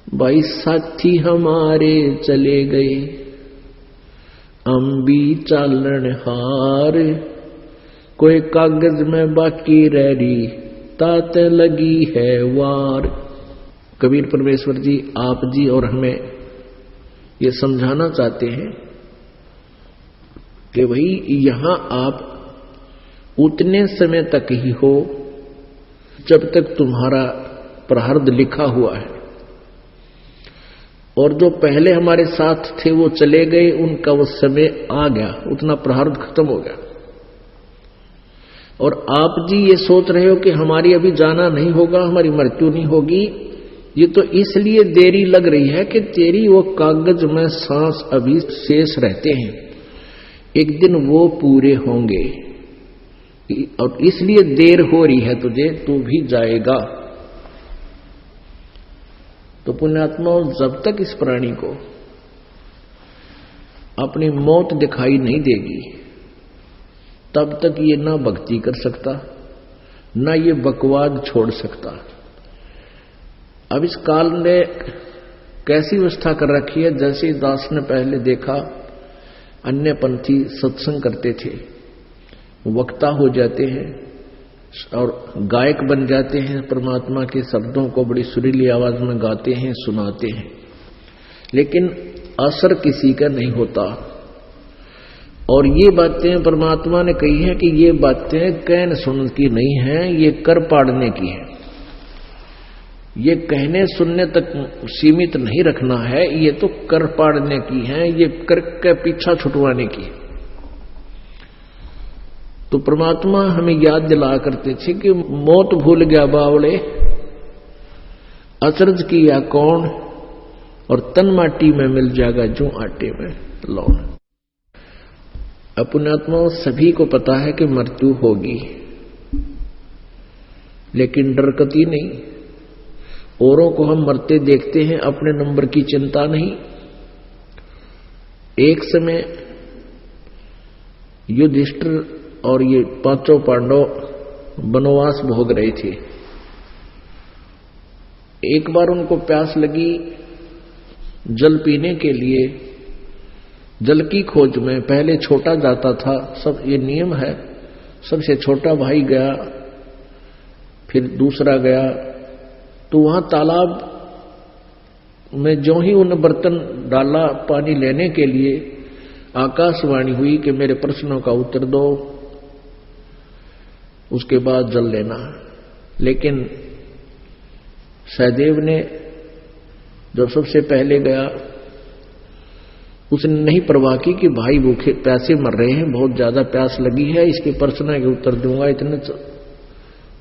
भाई साथी हमारे चले गए, हम भी चालन हार, कोई कागज में बाकी रह रही, तात लगी है वार। कबीर परमेश्वर जी, आप जी और हमें ये समझाना चाहते हैं कि भाई यहां आप उतने समय तक ही हो जब तक तुम्हारा प्रारब्ध लिखा हुआ है, और जो पहले हमारे साथ थे वो चले गए, उनका वो समय आ गया, उतना प्रारब्ध खत्म हो गया। और आप जी ये सोच रहे हो कि हमारी अभी जाना नहीं होगा, हमारी मृत्यु नहीं होगी, ये तो इसलिए देरी लग रही है कि तेरी वो कागज में सांस अभी शेष रहते हैं, एक दिन वो पूरे होंगे, और इसलिए देर हो रही है तुझे, तू भी जाएगा। तो पुण्यात्माओं, जब तक इस प्राणी को अपनी मौत दिखाई नहीं देगी, तब तक ये ना भक्ति कर सकता, ना ये बकवाद छोड़ सकता। अब इस काल ने कैसी व्यवस्था कर रखी है, जैसे दास ने पहले देखा अन्य पंथी सत्संग करते थे, वक्ता हो जाते हैं और गायक बन जाते हैं, परमात्मा के शब्दों को बड़ी सुरीली आवाज में गाते हैं, सुनाते हैं, लेकिन असर किसी का नहीं होता। और ये बातें परमात्मा ने कही है कि ये बातें कहने सुनने की नहीं है, ये कर पाड़ने की है। ये कहने सुनने तक सीमित नहीं रखना है, ये तो कर पाड़ने की है, ये कर के पीछा छुटवाने की है। तो परमात्मा हमें याद दिला करते थे कि मौत भूल गया बावड़े, अचरज किया कौन, और तन माटी में मिल जाएगा जो आटे में लौट। पुण्यात्माओं, सभी को पता है कि मृत्यु होगी, लेकिन डरकती नहीं। औरों को हम मरते देखते हैं, अपने नंबर की चिंता नहीं। एक समय युधिष्ठिर और ये पांचों पांडव वनवास भोग रहे थे। एक बार उनको प्यास लगी, जल पीने के लिए जल की खोज में पहले छोटा जाता था, सब ये नियम है, सबसे छोटा भाई गया, फिर दूसरा गया। तो वहां तालाब में जो ही उन्हें बर्तन डाला पानी लेने के लिए, आकाशवाणी हुई कि मेरे प्रश्नों का उत्तर दो, उसके बाद जल लेना। लेकिन सहदेव ने जब सबसे पहले गया, उसने नहीं परवाह की कि भाई भूखे प्यासे मर रहे हैं, बहुत ज्यादा प्यास लगी है, इसके प्रश्न के उत्तर दूंगा, इतने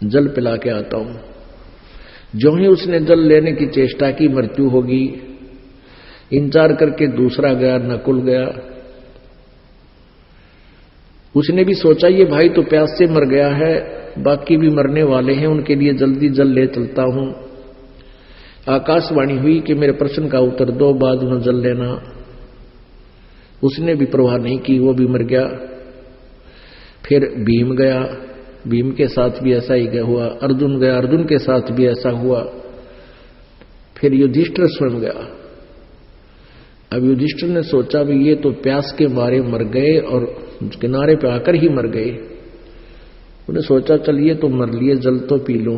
जल पिला के आता हूं। जो ही उसने जल लेने की चेष्टा की, मृत्यु होगी। इंतजार करके दूसरा गया, नकुल गया। उसने भी सोचा ये भाई तो प्यास से मर गया है, बाकी भी मरने वाले हैं, उनके लिए जल्दी जल ले चलता हूं। आकाशवाणी हुई कि मेरे प्रश्न का उत्तर दो, बाद में जल लेना। उसने भी परवाह नहीं की, वो भी मर गया। फिर भीम गया, भीम के साथ भी ऐसा ही हुआ। अर्जुन गया, अर्जुन के साथ भी ऐसा हुआ। फिर युधिष्ठिर स्वयं गया। अब युधिष्ठिर ने सोचा भी ये तो प्यास के मारे मर गए और किनारे पे आकर ही मर गए। उन्हें सोचा चल ये तो मर लिए, जल तो पी लो,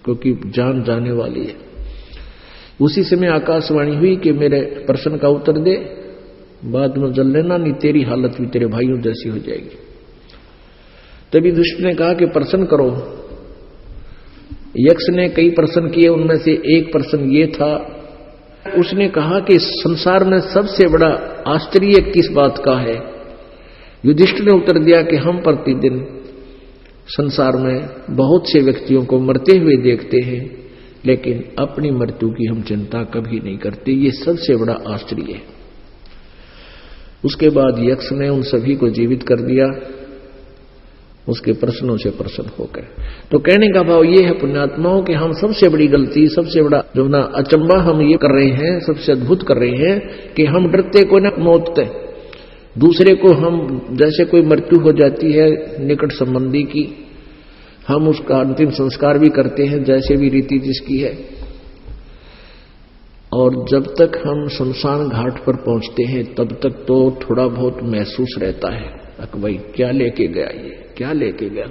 क्योंकि जान जाने वाली है। उसी समय आकाशवाणी हुई कि मेरे प्रश्न का उत्तर दे, बाद में जल लेना, नहीं तेरी हालत भी तेरे भाइयों जैसी हो जाएगी। तभी दुष्ट ने कहा कि प्रश्न करो। यक्ष ने कई प्रश्न किए, उनमें से एक प्रश्न ये था, उसने कहा कि संसार में सबसे बड़ा आश्चर्य किस बात का है। युधिष्ठिर ने उत्तर दिया कि हम प्रतिदिन संसार में बहुत से व्यक्तियों को मरते हुए देखते हैं, लेकिन अपनी मृत्यु की हम चिंता कभी नहीं करते, ये सबसे बड़ा आश्चर्य है। उसके बाद यक्ष ने उन सभी को जीवित कर दिया, उसके प्रश्नों से प्रसन्न होकर। तो कहने का भाव ये है पुण्यात्माओं कि हम सबसे बड़ी गलती, सबसे बड़ा जो ना अचंबा हम ये कर रहे हैं, सबसे अद्भुत कर रहे हैं कि हम डरते को ना मौत से, दूसरे को हम जैसे कोई मृत्यु हो जाती है निकट संबंधी की, हम उसका अंतिम संस्कार भी करते हैं जैसे भी रीति जिसकी है। और जब तक हम शमशान घाट पर पहुंचते हैं तब तक तो थोड़ा बहुत महसूस रहता है कि भाई क्या लेके गया, ये क्या लेके गया।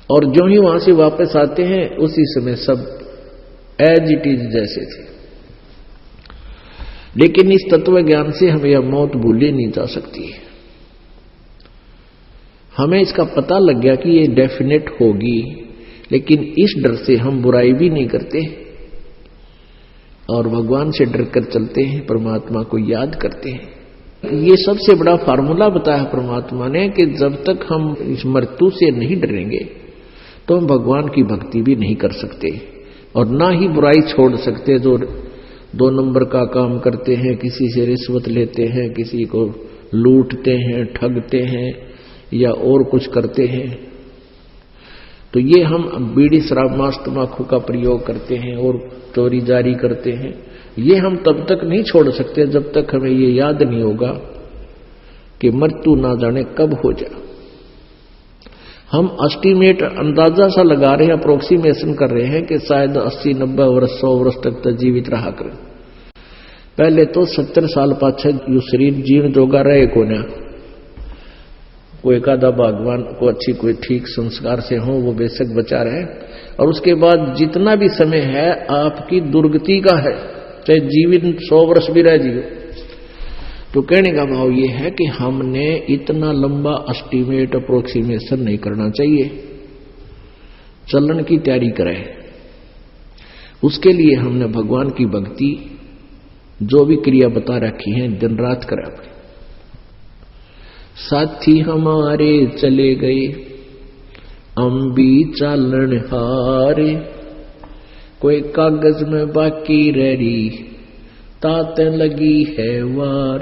और जो ही वहां से वापस आते हैं उसी समय सब एज इट इज जैसे थे। लेकिन इस तत्व ज्ञान से हमें यह मौत भूली नहीं जा सकती। हमें इसका पता लग गया कि ये डेफिनेट होगी, लेकिन इस डर से हम बुराई भी नहीं करते और भगवान से डर कर चलते हैं, परमात्मा को याद करते हैं। ये सबसे बड़ा फार्मूला बताया परमात्मा ने कि जब तक हम इस मृत्यु से नहीं डरेंगे तो हम भगवान की भक्ति भी नहीं कर सकते और ना ही बुराई छोड़ सकते। जो 2 नंबर का काम करते हैं, किसी से रिश्वत लेते हैं, किसी को लूटते हैं, ठगते हैं या और कुछ करते हैं, तो ये हम बीड़ी शराब मांस तंबाकू का प्रयोग करते हैं और चोरी जारी करते हैं, ये हम तब तक नहीं छोड़ सकते जब तक हमें ये याद नहीं होगा कि मृत्यु ना जाने कब हो जाए। हम एस्टीमेट अंदाजा सा लगा रहे हैं, अप्रोक्सीमेशन कर रहे हैं कि शायद 80, 90 वर्ष 100 वर्ष तक तो जीवित रहा कर। पहले तो 70 साल पाछे यो शरीर जीवन जोगा रहे को ना, कोई एकादा भगवान को अच्छी कोई ठीक संस्कार से हो वो बेशक बचा रहे, और उसके बाद जितना भी समय है आपकी दुर्गति का है, चाहे जीवन 100 वर्ष भी रह जियो। तो कहने का भाव ये है कि हमने इतना लंबा एस्टीमेट अप्रोक्सीमेशन नहीं करना चाहिए, चलन की तैयारी करें। उसके लिए हमने भगवान की भक्ति जो भी क्रिया बता रखी है दिन रात करें। अपने साथी हमारे चले गए हम भी चालन हारे, कोई कागज में बाकी रह रही ताते लगी है वार।